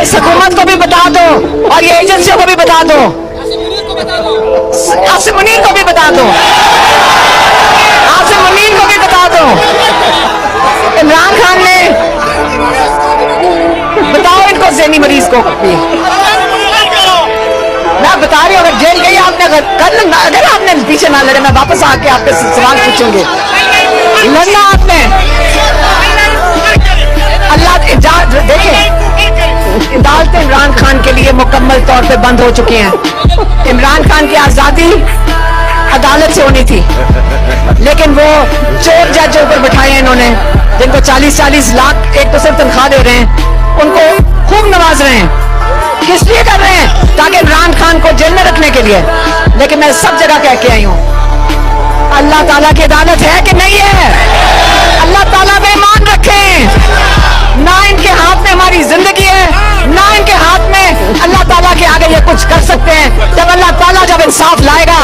इस हुकूमत को भी बता दो और ये एजेंसियों को भी बता दो, आसिम मुनीर को भी बता दो, आसिम मुनीर को भी बता दो। इमरान खान ने बताओ इनको, ज़हनी मरीज को भी मैं बता रही हूँ, अगर जेल गई आपने, अगर आपने पीछे ना लड़े, मैं वापस आके आपसे सवाल पूछूंगी। लड़ना आपने, अल्लाह देखिए, अदालतें इमरान खान के लिए मुकम्मल तौर पे बंद हो चुकी हैं। इमरान खान की आज़ादी अदालत से होनी थी, लेकिन वो चोर जज ऊपर बिठाए हैं इन्होंने, जिनको 40-40 लाख एक तो सिर्फ तनख्वाह दे रहे हैं, उनको खूब नवाज रहे हैं। किस लिए कर रहे हैं? ताकि इमरान खान को जेल में रखने के लिए। लेकिन मैं सब जगह कह के आई हूँ, अल्लाह ताला की अदालत है कि नहीं है? अल्लाह ताला पे ईमान रखें। ना इनके हाथ में हमारी जिंदगी है, ना इनके हाथ में अल्लाह ताला के आगे ये कुछ कर सकते हैं। जब अल्लाह ताला जब इंसाफ लाएगा,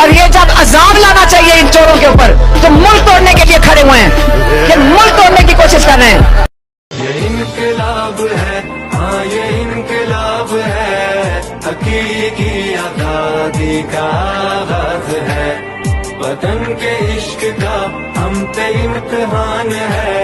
और ये जब अजाब लाना चाहिए इन चोरों के ऊपर, जो मुल्क तोड़ने के लिए खड़े हुए हैं, ये मुल्क तोड़ने की कोशिश कर रहे हैं। ये इनकलाब है, हाँ ये इनकलाब है, हकीकी आज़ादी का आगाज़ है। वतन के इश्क का हम पे इम्तिहान है,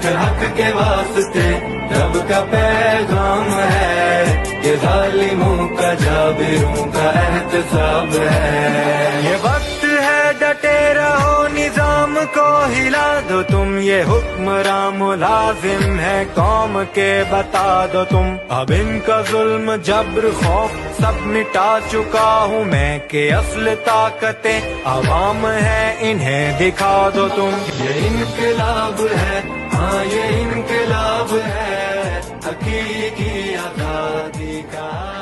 हक के वास्ते रब का पैगाम है, ये जालिमों का जाबिरों का एहतसाब है। ये वक्त है डटे रहो, निजाम को हिला दो तुम, ये हुक्मरान मुलाजिम है कौम के, बता दो तुम। अब इनका जुल्म जब्र खौफ सब मिटा चुका हूँ मैं, कि असल ताकतें अवाम है इन्हें दिखा दो तुम। ये इनकलाब है, हाँ ये इनकलाब है, हकीकी आज़ादी का।